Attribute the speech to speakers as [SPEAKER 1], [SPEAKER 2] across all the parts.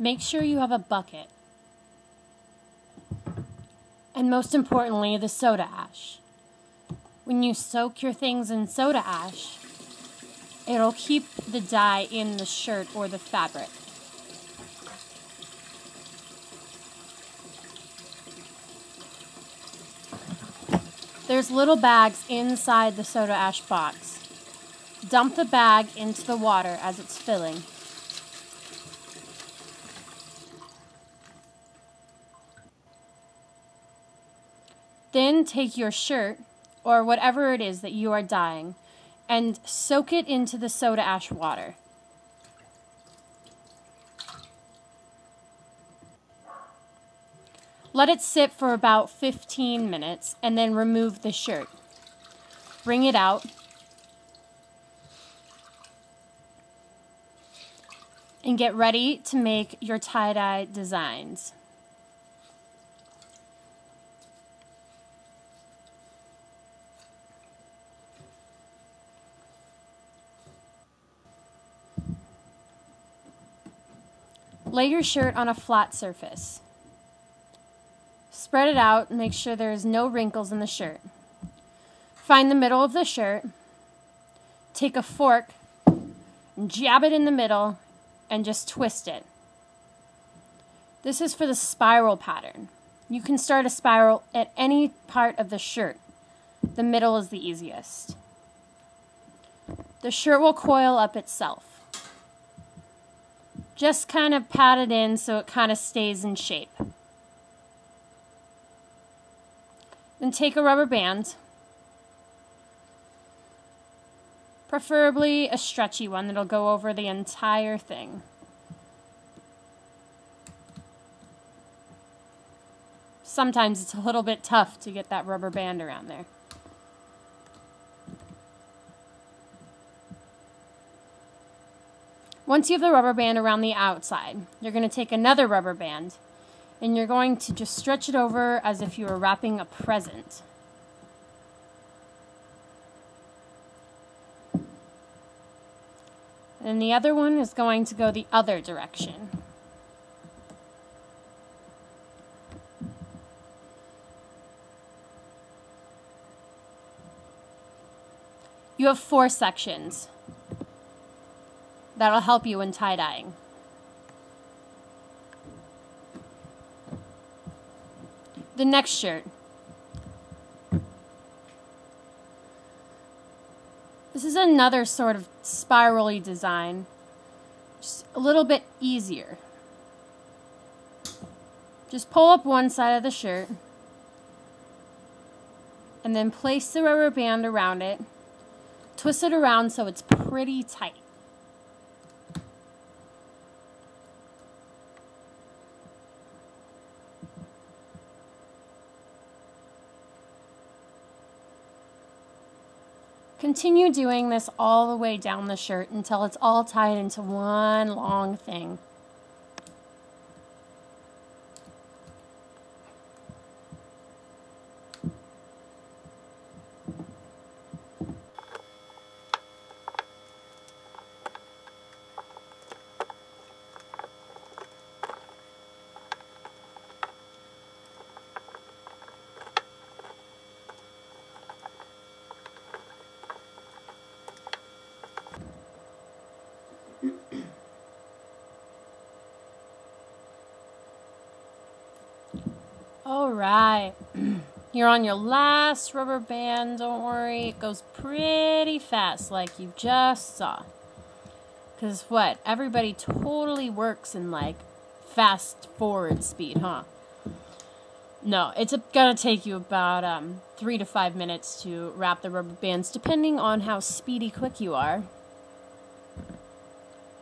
[SPEAKER 1] Make sure you have a bucket. And most importantly, the soda ash. When you soak your things in soda ash, it'll keep the dye in the shirt or the fabric. There's little bags inside the soda ash box. Dump the bag into the water as it's filling. Then take your shirt, or whatever it is that you are dyeing, and soak it into the soda ash water. Let it sit for about 15 minutes and then remove the shirt. Bring it out. And get ready to make your tie-dye designs. Lay your shirt on a flat surface. Spread it out and make sure there's no wrinkles in the shirt. Find the middle of the shirt. Take a fork and jab it in the middle and just twist it. This is for the spiral pattern. You can start a spiral at any part of the shirt. The middle is the easiest. The shirt will coil up itself. Just kind of pat it in so it kind of stays in shape. Then take a rubber band, preferably a stretchy one that'll go over the entire thing. Sometimes it's a little bit tough to get that rubber band around there. Once you have the rubber band around the outside, you're going to take another rubber band and you're going to just stretch it over as if you were wrapping a present. And the other one is going to go the other direction. You have 4 sections. That'll help you in tie-dyeing. The next shirt. This is another sort of spirally design, just a little bit easier. Just pull up one side of the shirt and then place the rubber band around it. Twist it around so it's pretty tight. Continue doing this all the way down the shirt until it's all tied into one long thing. All right, you're on your last rubber band. Don't worry, it goes pretty fast like you just saw. Because what? Everybody totally works in like fast forward speed, huh? No, it's gonna take you about 3 to 5 minutes to wrap the rubber bands, depending on how speedy quick you are.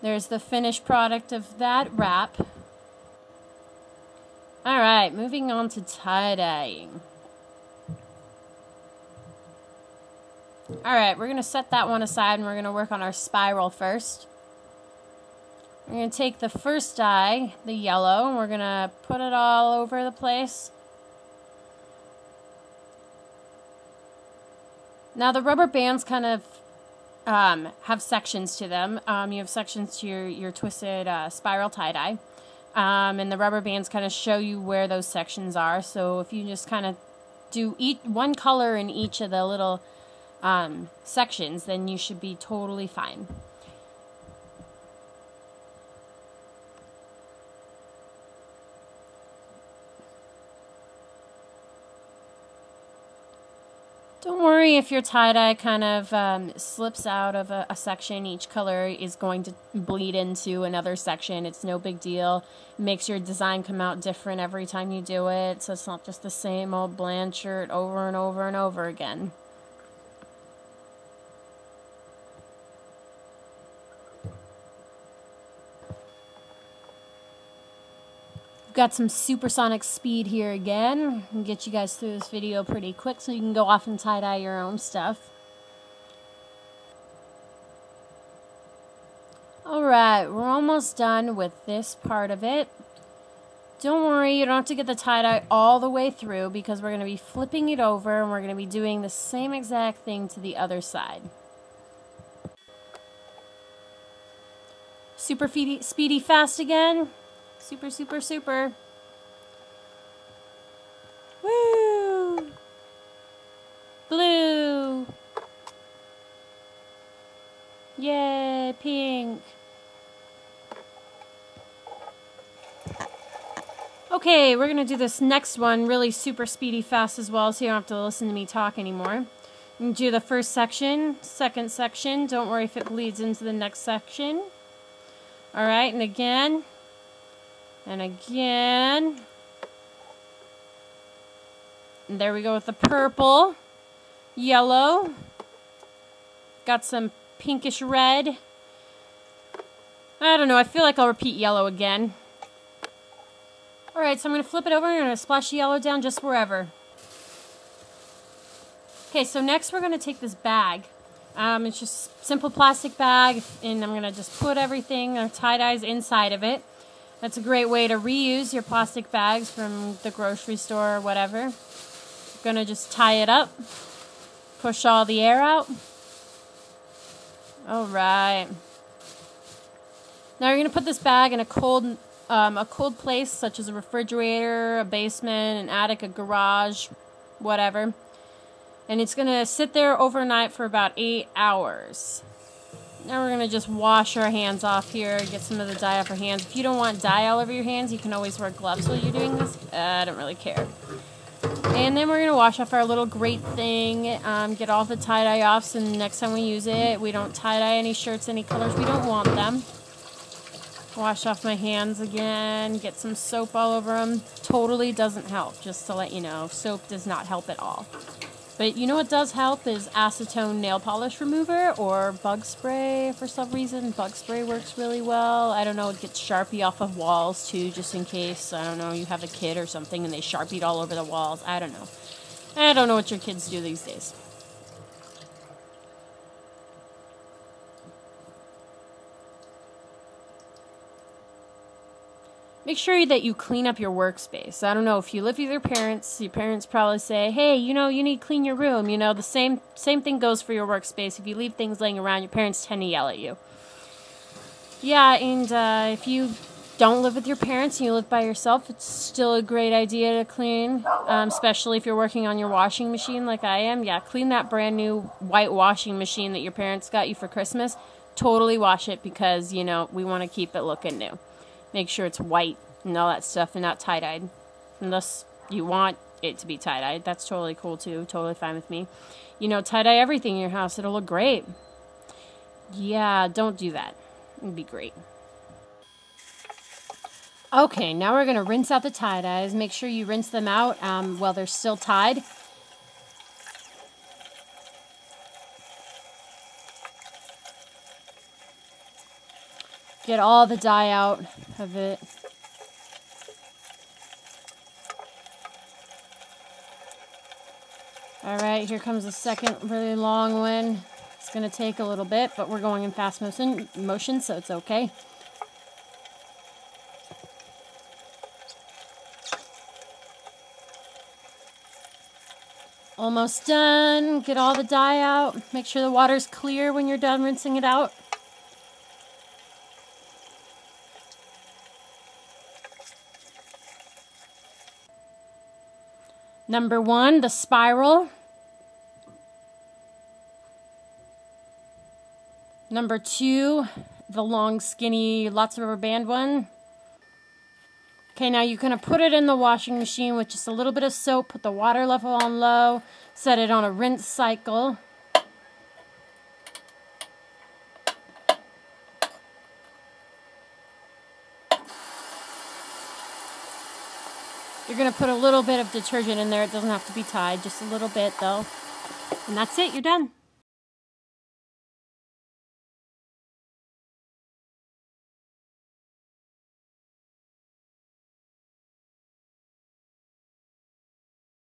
[SPEAKER 1] There's the finished product of that wrap. Alright, moving on to tie-dyeing. Alright, we're going to set that one aside and we're going to work on our spiral first. We're going to take the first dye, the yellow, and we're going to put it all over the place. Now the rubber bands kind of have sections to them. You have sections to your twisted spiral tie-dye. and the rubber bands kind of show you where those sections are. So if you just kind of do one color in each of the little sections, then you should be totally fine. Don't worry if your tie-dye kind of slips out of a section. Each color is going to bleed into another section. It's no big deal. It makes your design come out different every time you do it, so it's not just the same old bland shirt over and over and over again. Got some supersonic speed here again. I can get you guys through this video pretty quick so you can go off and tie-dye your own stuff. Alright, we're almost done with this part of it. Don't worry, you don't have to get the tie-dye all the way through because we're going to be flipping it over and we're going to be doing the same exact thing to the other side. Super speedy fast again. Super, super, super. Woo! Blue. Yay, pink. Okay, we're going to do this next one really super speedy fast as well, so you don't have to listen to me talk anymore. You can do the first section, second section. Don't worry if it bleeds into the next section. Alright, and again. And again. And there we go with the purple, yellow. Got some pinkish red. I don't know, I feel like I'll repeat yellow again. Alright, so I'm going to flip it over and I'm going to splash yellow down just wherever. Okay, so next we're going to take this bag. It's just a simple plastic bag, and I'm going to just put everything, our tie-dyes inside of it. That's a great way to reuse your plastic bags from the grocery store or whatever. You're going to just tie it up, push all the air out. Alright. Now you're going to put this bag in a cold place, such as a refrigerator, a basement, an attic, a garage, whatever. And it's going to sit there overnight for about 8 hours. Now we're going to just wash our hands off here, get some of the dye off our hands. If you don't want dye all over your hands, you can always wear gloves while you're doing this. I don't really care. And then we're going to wash off our little grate thing, get all the tie-dye off, so next time we use it, we don't tie-dye any shirts, any colors we don't want them. Wash off my hands again, get some soap all over them. Totally doesn't help, just to let you know. Soap does not help at all. But you know what does help is acetone nail polish remover or bug spray for some reason. Bug spray works really well. I don't know, it gets Sharpie off of walls too, just in case. I don't know, you have a kid or something and they Sharpied all over the walls. I don't know. I don't know what your kids do these days. Make sure that you clean up your workspace. I don't know, if you live with your parents probably say, hey, you know, you need to clean your room. You know, the same thing goes for your workspace. If you leave things laying around, your parents tend to yell at you. Yeah, and if you don't live with your parents and you live by yourself, it's still a great idea to clean, especially if you're working on your washing machine like I am. Yeah, clean that brand new white washing machine that your parents got you for Christmas. Totally wash it because, you know, we want to keep it looking new. Make sure it's white and all that stuff and not tie-dyed. Unless you want it to be tie-dyed. That's totally cool too. Totally fine with me. You know, tie-dye everything in your house. It'll look great. Yeah, don't do that. It'd be great. Okay, now we're going to rinse out the tie-dyes. Make sure you rinse them out while they're still tied. Get all the dye out of it. Alright, here comes the second really long one. It's going to take a little bit, but we're going in fast motion, so it's okay. Almost done. Get all the dye out. Make sure the water's clear when you're done rinsing it out. Number 1, the spiral. Number 2, the long, skinny, lots of rubber band one. Okay, now you're going to put it in the washing machine with just a little bit of soap. Put the water level on low. Set it on a rinse cycle. You're going to put a little bit of detergent in there. It doesn't have to be tied, just a little bit though. And that's it, you're done.